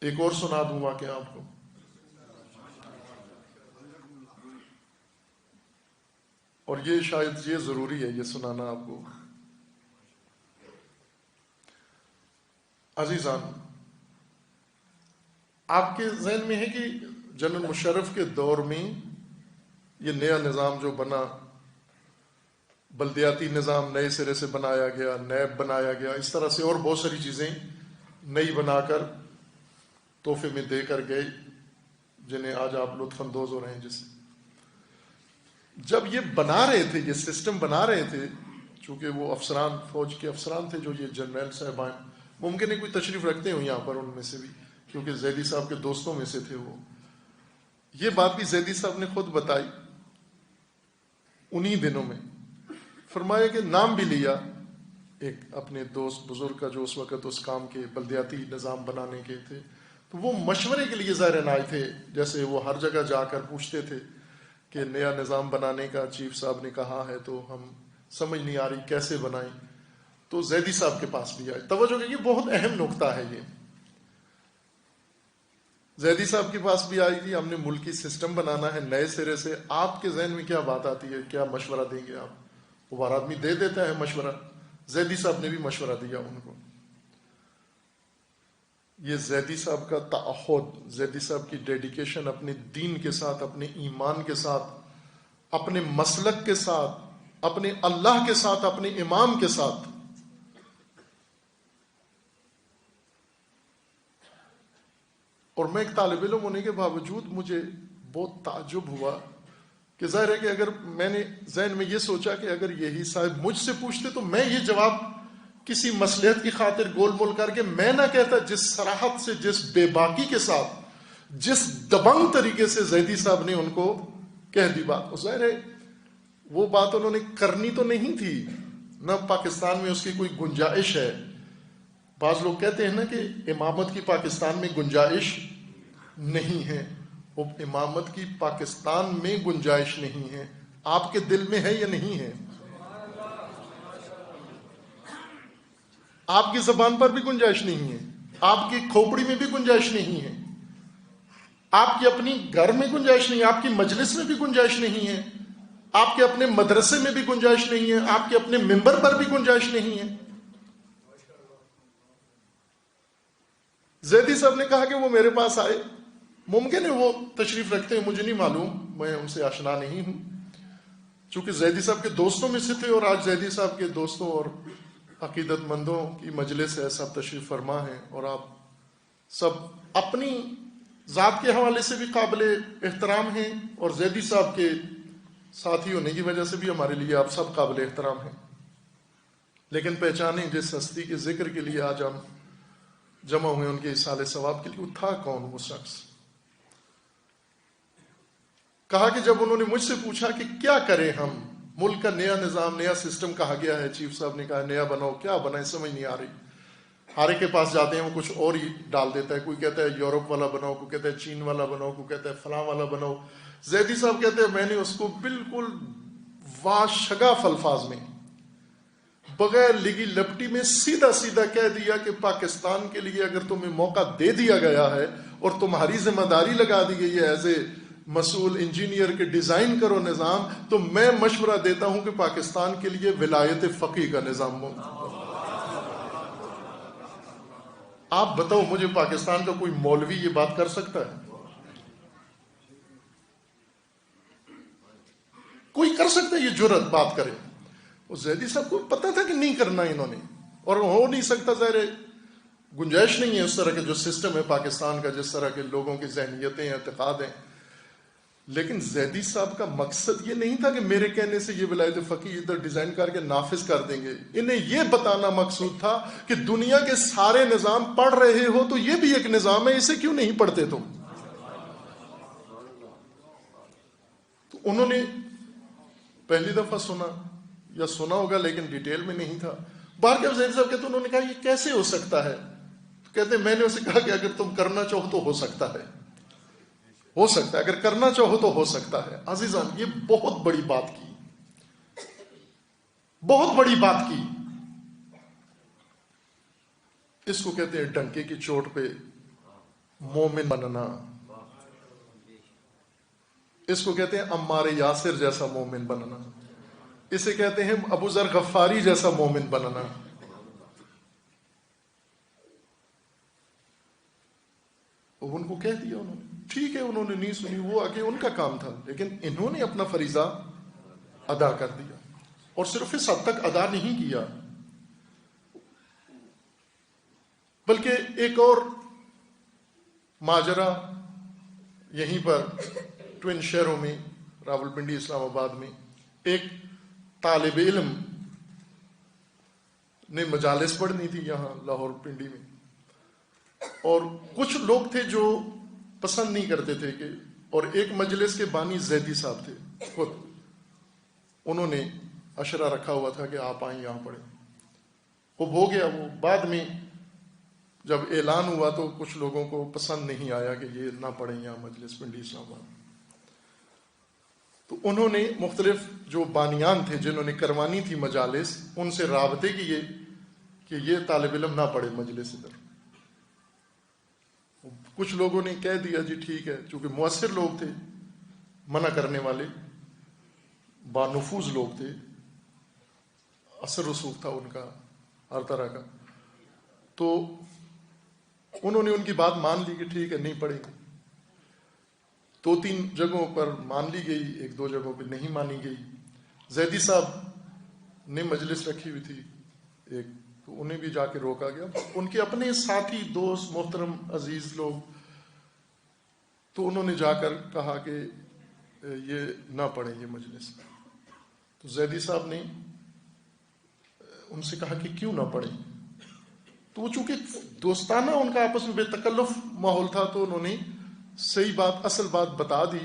ایک اور سنا دوں واقعہ آپ کو. اور یہ شاید یہ ضروری ہے یہ سنانا آپ کو. عزیزان، آپ کے ذہن میں ہے کہ جنرل مشرف کے دور میں یہ نیا نظام جو بنا، بلدیاتی نظام نئے سرے سے بنایا گیا، نیب بنایا گیا، اس طرح سے اور بہت ساری چیزیں نئی بنا کر تحفے میں دے کر گئے، جنہیں آج آپ لطف اندوز ہو رہے ہیں. جس جب یہ بنا رہے تھے، یہ سسٹم بنا رہے تھے، چونکہ وہ افسران، فوج کے افسران تھے جو یہ جنرل صاحبان، ممکن ہے کوئی تشریف رکھتے ہوں یہاں پر ان میں سے بھی، کیونکہ زیدی صاحب کے دوستوں میں سے تھے وہ. یہ بات بھی زیدی صاحب نے خود بتائی انہی دنوں میں. فرمایا کہ نام بھی لیا ایک اپنے دوست بزرگ کا جو اس وقت اس کام کے بلدیاتی نظام بنانے کے تھے، تو وہ مشورے کے لیے ظاہر آئے تھے. جیسے وہ ہر جگہ جا کر پوچھتے تھے کہ نیا نظام بنانے کا چیف صاحب نے کہا ہے تو ہم سمجھ نہیں آ رہی کیسے بنائیں، تو زیدی صاحب کے پاس بھی آئے. توجہ کہ یہ بہت اہم نقطہ ہے. یہ زیدی صاحب کے پاس بھی آئی تھی، ہم نے ملکی سسٹم بنانا ہے نئے سرے سے، آپ کے ذہن میں کیا بات آتی ہے، کیا مشورہ دیں گے آپ؟ وہ ہر آدمی دے دیتا ہے مشورہ. زیدی صاحب نے بھی مشورہ دیا ان کو. یہ زیدی صاحب کا تعہد، زیدی صاحب کی ڈیڈیکیشن اپنے دین کے ساتھ، اپنے ایمان کے ساتھ، اپنے مسلک کے ساتھ، اپنے اللہ کے ساتھ، اپنے امام کے ساتھ. اور میں ایک طالب علم ہونے کے باوجود مجھے بہت تعجب ہوا کہ ظاہر ہے کہ اگر میں نے ذہن میں یہ سوچا کہ اگر یہی صاحب مجھ سے پوچھتے تو میں یہ جواب کسی مصلحت کی خاطر گول مول کر کے میں نہ کہتا. جس صراحت سے، جس بے باکی کے ساتھ، جس دبنگ طریقے سے زیدی صاحب نے ان کو کہہ دی بات، ظاہر ہے وہ بات انہوں نے کرنی تو نہیں تھی، نہ پاکستان میں اس کی کوئی گنجائش ہے. بعض لوگ کہتے ہیں نا کہ امامت کی پاکستان میں گنجائش نہیں ہے. وہ امامت کی پاکستان میں گنجائش نہیں ہے، آپ کے دل میں ہے یا نہیں ہے؟ آپ کی زبان پر بھی گنجائش نہیں ہے، آپ کی کھوپڑی میں بھی گنجائش نہیں ہے، آپ کی اپنی گھر میں گنجائش نہیں ہے، آپ کی مجلس میں بھی گنجائش نہیں ہے، آپ کے اپنے مدرسے میں بھی گنجائش نہیں ہے، آپ کے اپنے ممبر پر بھی گنجائش نہیں ہے. زیدی صاحب نے کہا کہ وہ میرے پاس آئے. ممکن ہے وہ تشریف رکھتے ہیں، مجھے نہیں معلوم، میں ان سے آشنا نہیں ہوں. چونکہ زیدی صاحب کے دوستوں میں سے تھے، اور آج زیدی صاحب کے دوستوں اور عقیدت مندوں کی مجلس ہے، سب تشریف فرما ہیں، اور آپ سب اپنی ذات کے حوالے سے بھی قابل احترام ہیں، اور زیدی صاحب کے ساتھی ہونے کی وجہ سے بھی ہمارے لیے آپ سب قابل احترام ہیں. لیکن پہچانیں جس ہستی کے ذکر کے لیے آج ہم جمع ہوئے، ان کے اصالِ ثواب کے لیے، وہ تھا کون وہ شخص؟ کہا کہ جب انہوں نے مجھ سے پوچھا کہ کیا کریں ہم، ملک کا نیا نظام، نیا سسٹم کہا گیا ہے، چیف صاحب نے کہا نیا بناؤ، کیا بنائیں سمجھ نہیں آ رہی. ہر ایک کے پاس جاتے ہیں وہ کچھ اور ہی ڈال دیتا ہے، کوئی کہتا ہے یورپ والا بناؤ، کوئی کہتا ہے چین والا بناؤ، کوئی کہتا ہے فلاں والا بناؤ. زیدی صاحب کہتے ہیں میں نے اس کو بالکل واشگاف الفاظ میں، بغیر لگی لپٹی میں سیدھا سیدھا کہہ دیا کہ پاکستان کے لیے اگر تمہیں موقع دے دیا گیا ہے اور تمہاری ذمہ داری لگا دی گئی ہے ایز اے مسئول انجینئر کے ڈیزائن کرو نظام، تو میں مشورہ دیتا ہوں کہ پاکستان کے لیے ولایت فقیہ کا نظام ہو. آپ بتاؤ مجھے پاکستان کا کوئی مولوی یہ بات کر سکتا ہے؟ کوئی کر سکتا ہے یہ جرأت بات کرے؟ وہ زیدی صاحب کو پتہ تھا کہ نہیں کرنا انہوں نے، اور ہو نہیں سکتا، ظاہر ہے گنجائش نہیں ہے اس طرح کے جو سسٹم ہے پاکستان کا، جس طرح کے لوگوں کی ذہنیتیں اعتقاد ہیں. لیکن زیدی صاحب کا مقصد یہ نہیں تھا کہ میرے کہنے سے یہ ولایت فقیہ ادھر ڈیزائن کر کے نافذ کر دیں گے. انہیں یہ بتانا مقصود تھا کہ دنیا کے سارے نظام پڑھ رہے ہو تو یہ بھی ایک نظام ہے، اسے کیوں نہیں پڑھتے تم؟ تو انہوں نے پہلی دفعہ سنا، یا سنا ہوگا لیکن ڈیٹیل میں نہیں تھا. باہر کے زیدی صاحب کہتے انہوں نے کہا یہ کیسے ہو سکتا ہے؟ کہتے میں نے اسے کہا کہ اگر تم کرنا چاہو تو ہو سکتا ہے، ہو سکتا ہے، اگر کرنا چاہو تو ہو سکتا ہے. عزیزان یہ بہت بڑی بات کی، بہت بڑی بات کی. اس کو کہتے ہیں ڈنکے کی چوٹ پہ مومن بننا، اس کو کہتے ہیں عمار یاسر جیسا مومن بننا، اسے کہتے ہیں ابو ذر غفاری جیسا مومن بننا۔ ان کو کہہ دیا انہوں نے، ٹھیک ہے انہوں نے نہیں سنی، وہ آگے ان کا کام تھا، لیکن انہوں نے اپنا فریضہ ادا کر دیا، اور صرف اس حد تک ادا نہیں کیا بلکہ ایک اور ماجرا یہیں پر ٹوئن شہروں میں، راولپنڈی اسلام آباد میں، ایک طالب علم نے مجالس پڑھنی تھی یہاں لاہور پنڈی میں، اور کچھ لوگ تھے جو پسند نہیں کرتے تھے کہ، اور ایک مجلس کے بانی زیدی صاحب تھے خود، انہوں نے اشرا رکھا ہوا تھا کہ آپ آئیں یہاں پڑھیں۔ وہ ہو گیا، وہ بعد میں جب اعلان ہوا تو کچھ لوگوں کو پسند نہیں آیا کہ یہ نہ پڑھیں یہاں مجلس پنڈی اسلام آباد، تو انہوں نے مختلف جو بانیان تھے جنہوں نے کروانی تھی مجالس، ان سے رابطے کیے کہ یہ طالب علم نہ پڑھے مجلس ادھر۔ کچھ لوگوں نے کہہ دیا جی ٹھیک ہے، چونکہ مؤثر لوگ تھے، منع کرنے والے بانفوذ لوگ تھے، اثر رسوخ تھا ان کا ہر طرح کا، تو انہوں نے ان کی بات مان لی کہ ٹھیک ہے نہیں پڑھیں گے۔ 2-3 جگہوں پر مان لی گئی، 1-2 جگہوں پہ نہیں مانی گئی۔ زیدی صاحب نے مجلس رکھی ہوئی تھی ایک، تو انہیں بھی جا کے روکا گیا، ان کے اپنے ساتھی دوست محترم عزیز لوگ، تو انہوں نے جا کر کہا کہ یہ نہ پڑھیں یہ مجلس۔ تو زیدی صاحب نے ان سے کہا کہ کیوں نہ پڑھیں، تو وہ چونکہ دوستانہ ان کا آپس میں بے تکلف ماحول تھا، تو انہوں نے صحیح بات، اصل بات بتا دی،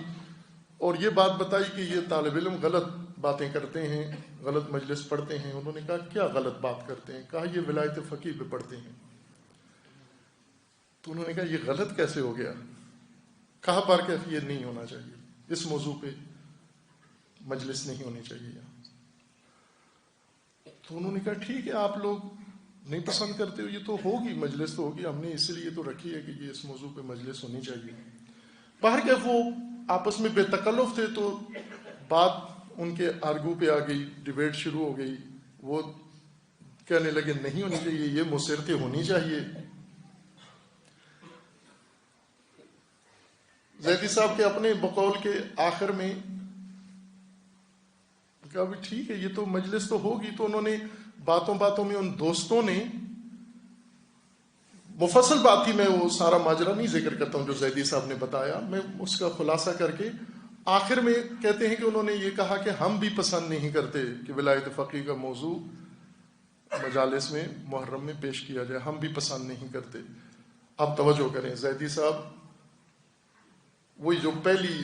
اور یہ بات بتائی کہ یہ طالب علم غلط باتیں کرتے ہیں، غلط مجلس پڑھتے ہیں۔ انہوں نے کہا کیا غلط بات کرتے ہیں؟ کہا یہ ولایت فقیہ پہ پڑھتے ہیں۔ تو انہوں نے کہا یہ غلط کیسے ہو گیا؟ کہا بارکیفیت نہیں ہونا چاہیے، اس موضوع پہ مجلس نہیں ہونی چاہیے یہاں۔ تو انہوں نے کہا ٹھیک ہے، آپ لوگ نہیں پسند کرتے ہو، یہ تو ہوگی مجلس، تو ہوگی، ہم نے اس لیے تو رکھی ہے کہ یہ اس موضوع پہ مجلس ہونی چاہیے۔ باہر کے وہ آپس میں بے تکلف تھے، تو بات ان کے آرگو پہ آ گئی، ڈیبیٹ شروع ہو گئی، وہ کہنے لگے نہیں ہونی چاہیے، یہ مصرتیں ہونی چاہیے۔ زیدی صاحب کے اپنے بقول کے آخر میں کہا بھی ٹھیک ہے یہ تو مجلس تو ہوگی، تو انہوں نے باتوں باتوں میں ان دوستوں نے، مفصل بات تھی، میں وہ سارا ماجرا نہیں ذکر کرتا ہوں جو زیدی صاحب نے بتایا، میں اس کا خلاصہ کر کے آخر میں کہتے ہیں کہ انہوں نے یہ کہا کہ ہم بھی پسند نہیں کرتے کہ ولایت فقیہ کا موضوع مجالس میں محرم میں پیش کیا جائے، ہم بھی پسند نہیں کرتے۔ اب توجہ کریں، زیدی صاحب وہی جو پہلی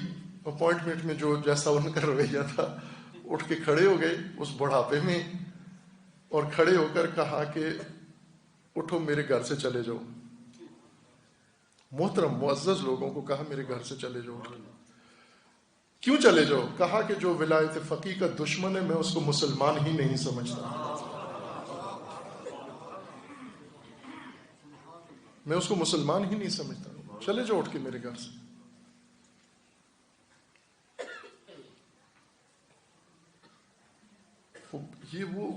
اپوائنٹمنٹ میں جو جیسا ان کا رویہ تھا، اٹھ کے کھڑے ہو گئے اس بڑھاپے میں، اور کھڑے ہو کر کہا کہ اٹھو میرے گھر سے چلے جاؤ۔ محترم معزز لوگوں کو کہا میرے گھر سے چلے جاؤ۔ کیوں چلے جاؤ؟ کہا کہ جو ولایت فقیہ کا دشمن ہے میں اس کو مسلمان ہی نہیں سمجھتا، میں اس کو مسلمان ہی نہیں سمجھتا، چلے جاؤ اٹھ کے میرے گھر سے۔ یہ وہ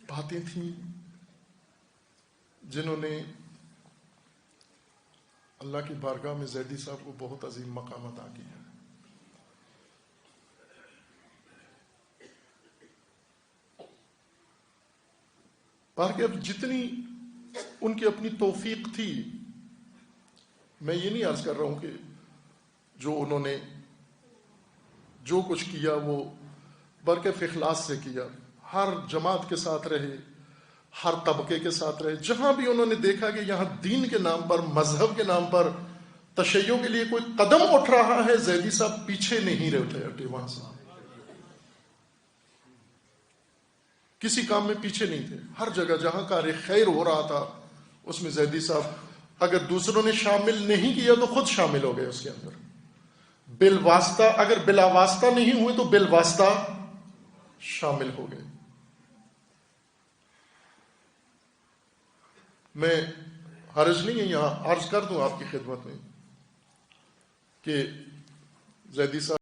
باتیں تھیں جنہوں نے اللہ کی بارگاہ میں زیدی صاحب کو بہت عظیم مقام عطا کیا ہے۔ بارگاہ اب جتنی ان کی اپنی توفیق تھی، میں یہ نہیں عرض کر رہا ہوں کہ جو انہوں نے جو کچھ کیا وہ برکت اخلاص سے کیا، ہر جماعت کے ساتھ رہے، ہر طبقے کے ساتھ رہے، جہاں بھی انہوں نے دیکھا کہ یہاں دین کے نام پر، مذہب کے نام پر تشیع کے لیے کوئی قدم اٹھ رہا ہے، زیدی صاحب پیچھے نہیں ہٹے وہاں سے، کسی کام میں پیچھے نہیں تھے۔ ہر جگہ جہاں کار خیر ہو رہا تھا اس میں زیدی صاحب، اگر دوسروں نے شامل نہیں کیا تو خود شامل ہو گئے اس کے اندر، بالواسطہ، اگر بلا واسطہ نہیں ہوئے تو بالواسطہ شامل ہو گئے۔ میں حرج نہیں ہے یہاں عرض کر دوں آپ کی خدمت میں کہ زیدی صاحب